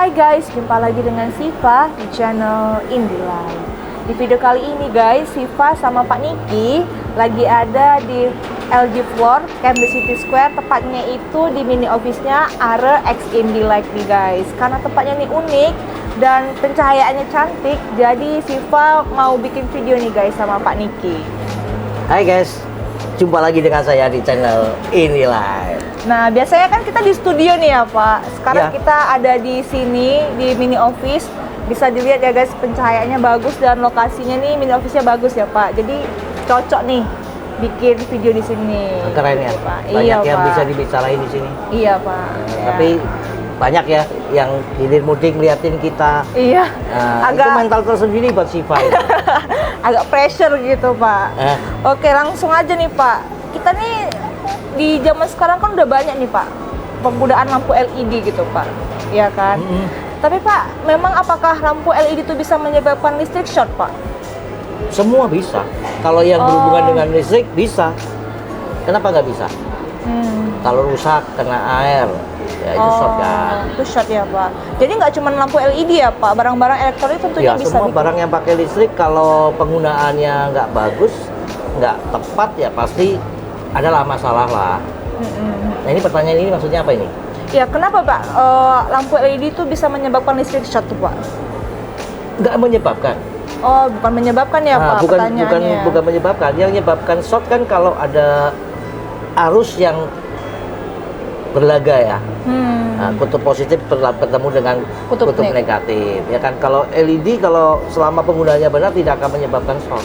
Hai guys, jumpa lagi dengan Siva di channel IndiLife. Di video kali ini guys, Siva sama Pak Niki lagi ada di LG Floor, Cambridge City Square. Tepatnya itu di mini office-nya Are X IndiLife nih guys. Karena tempatnya nih unik dan pencahayaannya cantik, jadi Siva mau bikin video nih guys sama Pak Niki. Hai guys, jumpa lagi dengan saya di channel IndiLife. Nah, biasanya kan kita di studio nih ya Pak. Sekarang Ya. kita ada di sini, di mini office. Bisa dilihat ya guys, pencahayaannya bagus dan lokasinya nih, mini office-nya bagus ya Pak. Jadi cocok nih bikin video di sini. Keren ya, Pak. banyak Iya, yang Pak. bisa dibicarain di sini. Iya Pak. Ya. Tapi banyak ya yang hilir mudik ngeliatin kita. Iya. Nah, Agak itu mental tersendiri buat Siva. agak pressure gitu Pak. Oke, langsung aja nih Pak. Kita nih di zaman sekarang kan udah banyak nih Pak penggunaan lampu LED gitu Pak, ya kan? Tapi Pak, memang apakah lampu LED itu bisa menyebabkan listrik short Pak? Semua bisa. Kalau yang berhubungan dengan listrik bisa. Kenapa nggak bisa? Kalau rusak kena air, ya itu short kan. Itu short ya Pak. Jadi nggak cuma lampu LED ya Pak, barang-barang elektronik tentunya Ya, bisa. semua barang yang pakai listrik kalau penggunaannya nggak bagus, nggak tepat ya pasti adalah masalah lah. Nah, ini pertanyaan ini maksudnya apa ini? Ya, kenapa Pak lampu LED itu bisa menyebabkan listrik short tuh Pak? Nggak menyebabkan. Oh, bukan menyebabkan ya Pak pertanyaannya. Bukan menyebabkan. Yang menyebabkan short kan kalau ada arus yang berlaga ya. Nah, kutub positif bertemu dengan kutub negatif. Ya kan, kalau LED kalau selama penggunaannya benar tidak akan menyebabkan short.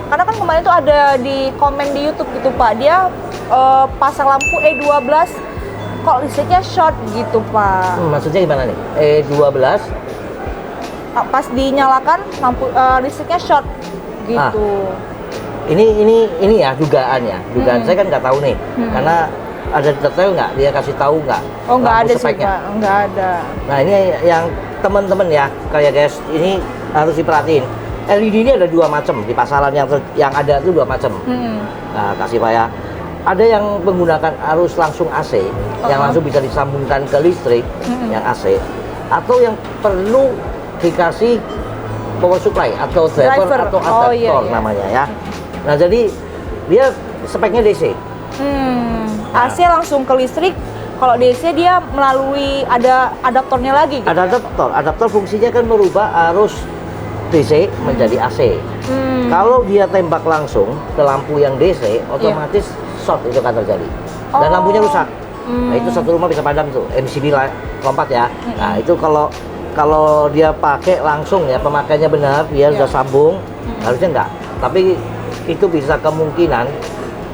Karena kan kemarin tuh ada di komen di YouTube gitu Pak, dia pasang lampu E12 kok listriknya short gitu Pak. Maksudnya gimana nih? E12 Pas dinyalakan lampu listriknya short gitu. Ini ya dugaan ya. Dugaan saya kan nggak tahu nih. Karena ada detail nggak? Dia kasih tahu nggak? Oh, nggak ada sih speknya? Pak, nggak ada. Nah, ini yang teman-teman ya, kayak guys, ini harus diperhatiin. LED ini ada dua macam di pasaran yang ada itu dua macam. Nah, kasih Pak ya. Ada yang menggunakan arus langsung AC, yang langsung bisa disambungkan ke listrik, yang AC, atau yang perlu dikasih power supply atau driver atau adaptor namanya ya. Nah, jadi dia speknya DC. AC langsung ke listrik. Kalau DC dia melalui ada adaptornya lagi gitu. Ada adaptor fungsinya kan merubah arus DC menjadi AC. Kalau dia tembak langsung ke lampu yang DC, otomatis short itu akan terjadi. Dan lampunya rusak. Nah, itu satu rumah bisa padam tuh, MCB lompat ya. Nah, itu kalau dia pakai langsung ya, pemakaiannya benar, dia sudah sambung, harusnya enggak. Tapi itu bisa kemungkinan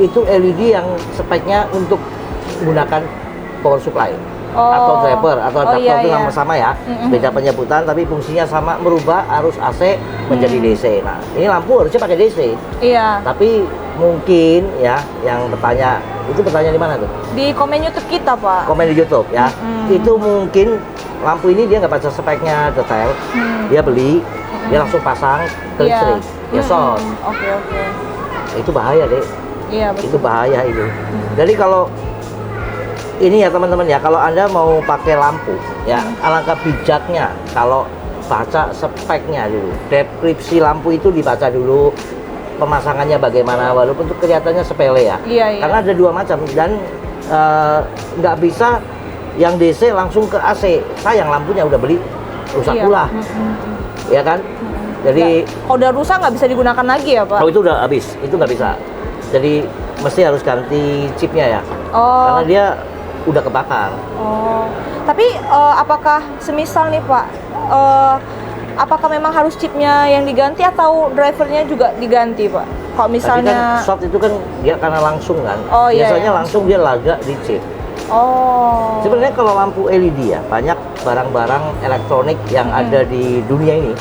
itu LED yang speknya untuk menggunakan power supply. Atau driver atau adaptor itu sama ya, beda penyebutan tapi fungsinya sama, merubah arus AC menjadi DC. Nah, ini lampu harusnya pakai DC. Iya. Tapi mungkin ya yang bertanya itu pertanyaan di mana tuh? Di komen YouTube kita Pak. Komen di YouTube ya. Itu mungkin lampu ini dia nggak baca speknya detail, dia beli, dia langsung pasang ke listrik, ya short. Oke. Itu bahaya deh. Iya betul. Itu bahaya itu. Jadi kalau ini ya teman-teman ya, kalau Anda mau pakai lampu ya, alangkah bijaknya kalau baca speknya dulu. Deskripsi lampu itu dibaca dulu, pemasangannya bagaimana, walaupun itu kelihatannya sepele ya. Iya. Karena ada dua macam dan nggak bisa yang DC langsung ke AC. Sayang lampunya udah beli, rusak pula. Ya kan? Jadi kalau udah rusak nggak bisa digunakan lagi ya Pak? Oh, itu udah habis, itu nggak bisa. Jadi mesti harus ganti chipnya ya. Karena dia udah kebakar. Tapi apakah semisal nih Pak, apakah memang harus chipnya yang diganti atau drivernya juga diganti Pak? Kalau misalnya tapi kan short itu kan dia karena langsung kan. Biasanya langsung dia laga di chip. Sebenarnya kalau lampu LED ya, banyak barang-barang elektronik yang ada di dunia ini,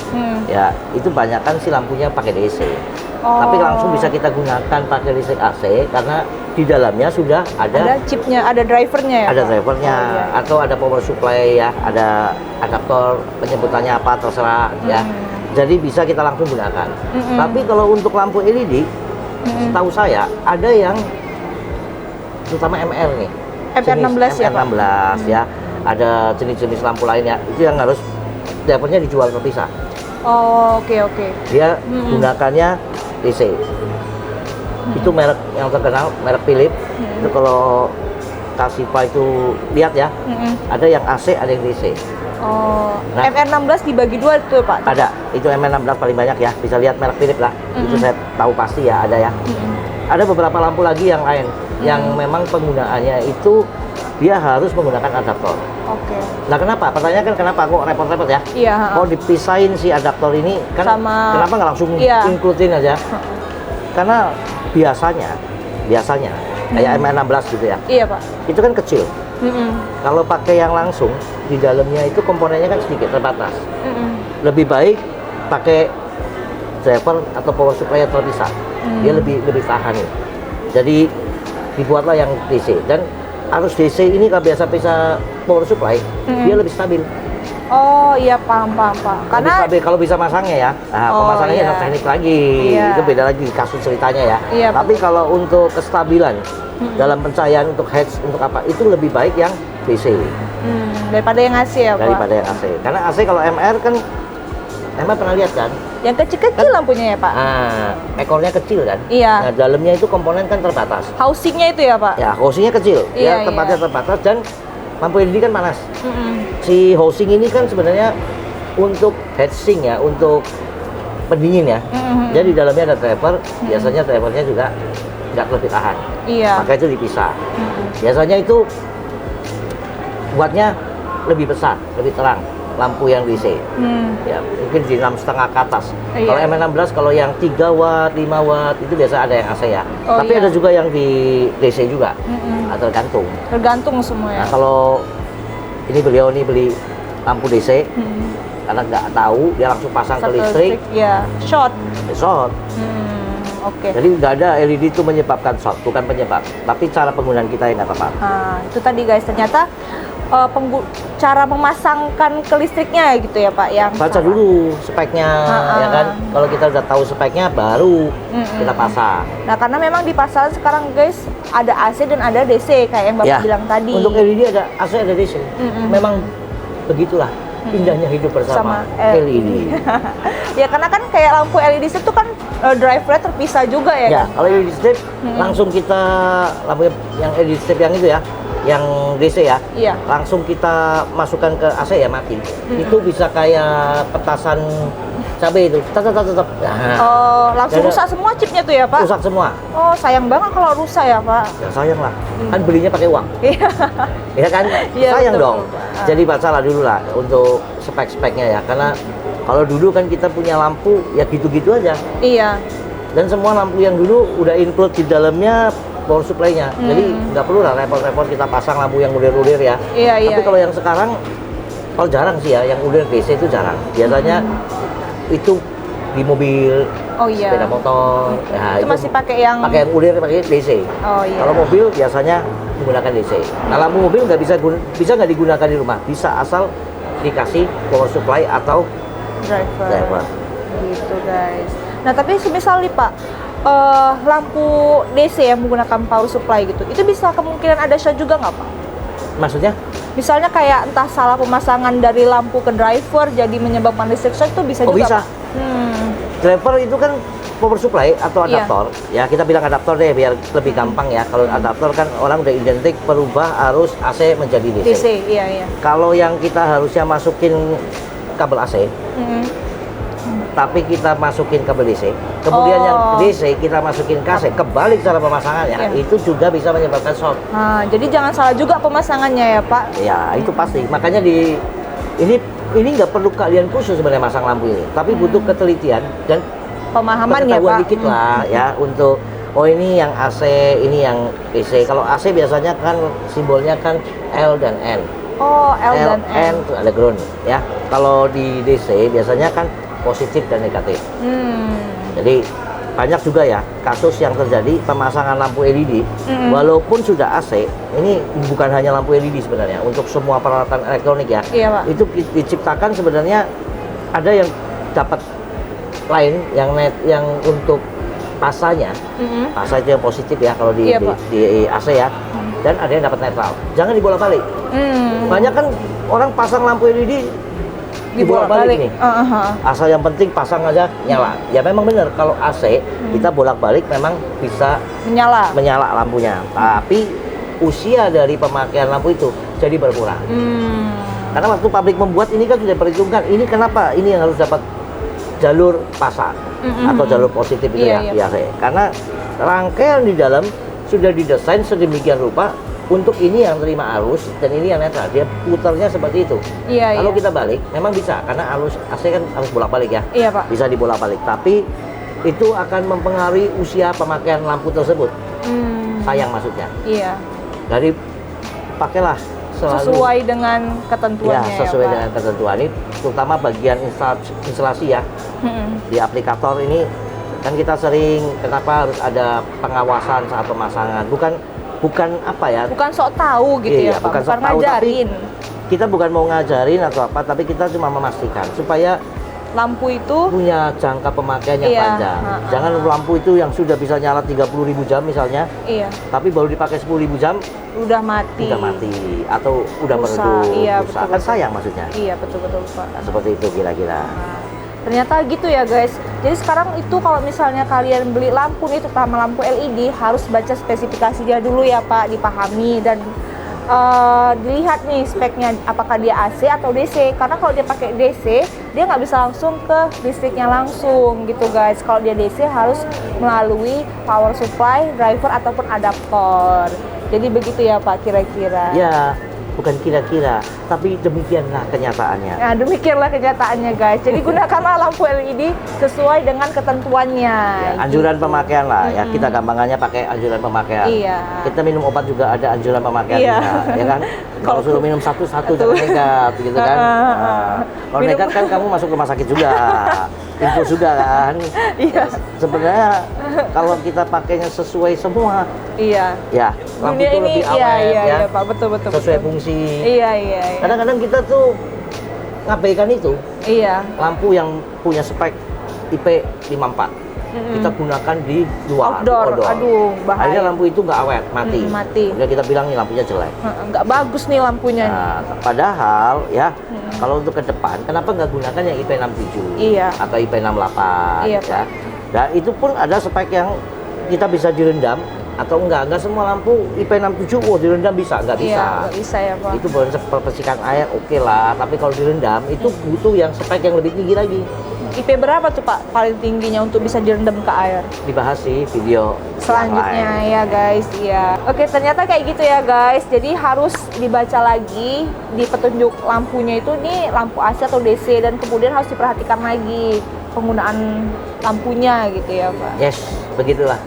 ya itu banyak kan si lampunya pakai DC. Tapi langsung bisa kita gunakan pakai listrik AC karena di dalamnya sudah ada chipnya, ada drivernya ya. Ada drivernya atau ada power supply ya, ada adaptor, penyebutannya apa terserah ya. Jadi bisa kita langsung gunakan. Tapi kalau untuk lampu LED, setahu saya ada yang terutama MR nih. MR16 ya Pak? MR16 ya. ada jenis-jenis lampu lain ya, itu yang harus drivernya dijual terpisah. Oh, oke. Dia gunakannya DC. Itu merek yang terkenal, merek Philips. Itu kalau Kasipa itu lihat ya, ada yang AC, ada yang DC. Oh, Nah. MR16 dibagi dua tuh Pak? Ada, itu MR16 paling banyak ya, bisa lihat merek Philips lah. Itu saya tahu pasti ya, ada ya. Ada beberapa lampu lagi yang lain, yang memang penggunaannya itu dia harus menggunakan adaptor. Oke. Nah kenapa? Pertanyaan kan kenapa kok repot-repot ya? Iya. Mau dipisahin si adaptor ini kan Sama- kenapa nggak langsung Iya. include-in aja? Karena biasanya kayak MR16 gitu ya, Iya Pak. itu kan kecil. Kalau pakai yang langsung di dalamnya itu komponennya kan sedikit terbatas. Lebih baik pakai driver atau power supply yang terpisah. Dia lebih tahan nih. Jadi dibuatlah yang DC dan arus DC ini kalau biasa bisa power supply dia lebih stabil. Oh iya, paham. Lebih Karena stabil kalau bisa masangnya ya. Nah, Oh, pemasangannya iya. satu teknik lagi. Iya. Itu beda lagi kasus ceritanya ya. Iya, Tapi kalau untuk kestabilan dalam pencahayaan untuk heads untuk apa itu lebih baik yang DC daripada yang AC ya Pak? daripada yang AC. Karena AC kalau MR kan MR pernah lihat kan? Yang kecil-kecil lampunya ya Pak? Nah, ekornya kecil kan? Iya. Nah, dalamnya itu komponen kan terbatas. Housingnya itu ya Pak? Ya, housingnya kecil. Iya, Ya, tempatnya iya. terbatas dan lampu LED kan panas. Si housing ini kan sebenarnya untuk heatsink ya, untuk pendingin ya. Jadi di dalamnya ada driver, biasanya drivernya juga nggak lebih tahan. Iya. Maka itu dipisah. Biasanya itu buatnya lebih besar, lebih terang. Lampu yang DC. Ya, mungkin di 6,5 ke atas. Iya. Kalau M16 kalau yang 3 watt, 5 watt itu biasa ada yang AC ya. Oh, Tapi iya. ada juga yang di DC juga. Tergantung. Tergantung semua ya? Nah, kalau ini beliau nih beli lampu DC karena nggak tahu dia langsung pasang ke listrik, Ya, short. short. Oke. Jadi nggak ada LED itu menyebabkan short, bukan penyebab. Tapi cara penggunaan kita yang nggak apa-apa. Nah, itu tadi guys, ternyata cara memasangkan ke listriknya gitu ya Pak yang Baca salah. dulu speknya, ya kan. Kalau kita udah tahu speknya, baru kita pasang. Nah, karena memang di pasaran sekarang guys ada AC dan ada DC kayak yang Bapak Ya, bilang tadi. untuk LED ada AC, ada DC. Memang begitulah indahnya hidup bersama Sama LED. Ya karena kan kayak lampu LED strip itu kan drivernya terpisah juga ya. Ya, Kan? kalau LED strip langsung kita lampu yang LED strip yang itu ya, yang DC ya, Iya. langsung kita masukkan ke AC ya mati. Itu bisa kayak petasan cabai itu, tetap. Nah, Oh, langsung Jadi- rusak semua chipnya tuh ya Pak? rusak semua. Oh, sayang banget kalau rusak ya Pak. Ya sayang lah, kan belinya pakai uang. Iya. Ya kan, Iya, sayang betul, dong. Pak. Jadi bacalah dulu lah untuk spek-speknya ya, karena kalau dulu kan kita punya lampu ya gitu-gitu aja. Iya. Dan semua lampu yang dulu udah include di dalamnya power supply-nya. Jadi nggak perlu lah repot-repot kita pasang lampu yang ulir-ulir ya. Iya, Tapi iya. kalau yang sekarang, kalau jarang sih ya, yang ulir DC itu jarang. Biasanya itu di mobil, Oh iya. sepeda motor. Ya, Itu masih pakai yang pakai yang ulir pakai DC. Oh iya. Kalau mobil biasanya menggunakan DC. Nah, lampu mobil nggak bisa nggak digunakan di rumah. Bisa asal dikasih power supply atau driver. Gitu guys. Nah tapi semisal nih Pak, lampu DC yang menggunakan power supply gitu, itu bisa kemungkinan ada short juga nggak Pak? Maksudnya? Misalnya kayak entah salah pemasangan dari lampu ke driver jadi menyebabkan listrik short itu bisa Oh, juga bisa. Pak? Hmm. Driver itu kan power supply atau Iya. adaptor. Ya kita bilang adaptor deh biar lebih gampang ya. Kalau adaptor kan orang udah identik perubah arus AC menjadi DC. DC, iya. Kalau yang kita harusnya masukin kabel AC, Hmm. tapi kita masukin kabel DC. Kemudian yang Oh. DC kita masukin ke AC, kebalik cara pemasangannya, Iya. itu juga bisa menyebabkan short. Nah, jadi jangan salah juga pemasangannya ya Pak. Ya itu pasti. Makanya ini nggak perlu kalian khusus sebenarnya masang lampu ini, tapi butuh ketelitian dan Pemahaman ya pengetahuan Pak. dikit lah ya untuk ini yang AC, ini yang DC. Kalau AC biasanya kan simbolnya kan L dan N. Oh, L dan N. terus ada ground ya. Kalau di DC biasanya kan positif dan negatif. Jadi banyak juga ya kasus yang terjadi pemasangan lampu LED walaupun sudah AC. Ini bukan hanya lampu LED sebenarnya, untuk semua peralatan elektronik ya. Iya, Pak. Itu diciptakan sebenarnya ada yang dapat lain yang untuk pasanya. Pasa itu yang positif ya kalau Iya, Pak. di AC ya. dan ada yang dapat netral. Jangan dibolak-balik. Banyak kan orang pasang lampu LED dibolak-balik nih. Asal yang penting pasang aja nyala. Ya memang benar kalau AC kita bolak-balik memang bisa menyala lampunya. Tapi usia dari pemakaian lampu itu jadi berkurang. Karena waktu pabrik membuat ini kan sudah diperhitungkan. Ini kenapa? Ini yang harus dapat jalur pasang atau jalur positif itu ya di AC. Karena rangkaian di dalam sudah didesain sedemikian rupa untuk ini yang terima arus dan ini yang netral. Dia putarnya seperti itu. Kalau kita balik, memang bisa karena arus AC kan harus bolak-balik ya. Iya, Pak. Bisa dibolak-balik. Tapi itu akan mempengaruhi usia pemakaian lampu tersebut. Sayang maksudnya. Iya. Jadi pakailah selalu sesuai dengan ketentuannya ya, sesuai Pak. dengan ketentuan ini, terutama bagian instalasi ya. Di aplikator ini kan kita sering kenapa harus ada pengawasan saat pemasangan, bukan apa ya, bukan sok tahu gitu ya Pak, bukan sok tahu, ngajarin. Kita bukan mau ngajarin atau apa, tapi kita cuma memastikan supaya lampu itu punya jangka pemakaian yang panjang. Jangan lampu itu yang sudah bisa nyala 30.000 jam misalnya, tapi baru dipakai 10.000 jam udah mati atau udah meredup, rusak. Kan sayang maksudnya. Iya, betul Pak. Nah, seperti itu kira-kira. Ternyata gitu ya guys. Jadi sekarang itu kalau misalnya kalian beli lampu nih, terutama lampu LED, harus baca spesifikasinya dulu ya Pak, dipahami dan dilihat nih speknya apakah dia AC atau DC. Karena kalau dia pakai DC, dia nggak bisa langsung ke listriknya langsung gitu guys. Kalau dia DC harus melalui power supply, driver ataupun adaptor. Jadi begitu ya Pak kira-kira. Ya, bukan kira-kira, tapi demikianlah kenyataannya. Nah, demikianlah kenyataannya guys. Jadi gunakanlah lampu LED sesuai dengan ketentuannya. Ya, anjuran pemakaian lah ya. Kita gampangannya pakai anjuran pemakaian. Kita minum obat juga ada anjuran pemakaian ya kan. Kalau suruh minum satu jangan nekat gitu kan. Kalau nekat kan kamu masuk rumah sakit juga. Infus juga kan. Sebenarnya kalau kita pakainya sesuai semua. Ya, lampu itu lebih awet ya. Pak, betul. Sesuai fungsi. Iya. Kadang-kadang kita tuh ngabaikan itu. Lampu yang punya spek IP54. Kita gunakan di luar, outdoor. Aduh, bahaya. Akhirnya lampu itu nggak awet, mati. Udah kita bilang nih lampunya jelek. Nggak bagus nih lampunya. Nah, padahal ya, kalau untuk ke depan, kenapa nggak gunakan yang IP67 atau IP68 ya? Dan itu pun ada spek yang kita bisa direndam atau enggak semua lampu IP67 direndam bisa, nggak bisa. Nggak bisa ya Pak. Itu baru percikan air oke lah, tapi kalau direndam itu butuh yang spek yang lebih tinggi lagi. IP berapa tuh Pak paling tingginya untuk bisa direndam ke air? Dibahas sih video selanjutnya ya guys. Oke, ternyata kayak gitu ya guys. Jadi harus dibaca lagi di petunjuk lampunya itu nih lampu AC atau DC, dan kemudian harus diperhatikan lagi penggunaan lampunya gitu ya Pak. Yes, begitulah.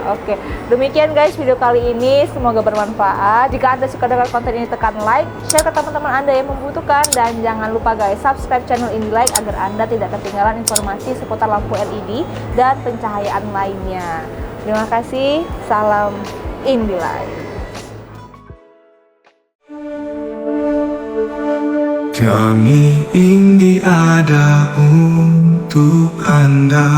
Oke, demikian guys video kali ini, semoga bermanfaat. Jika Anda suka dengan konten ini, tekan like, share ke teman-teman Anda yang membutuhkan, dan jangan lupa guys subscribe channel IndiLight agar Anda tidak ketinggalan informasi seputar lampu LED dan pencahayaan lainnya. Terima kasih, salam IndiLight. Kami Indi ada untuk Anda.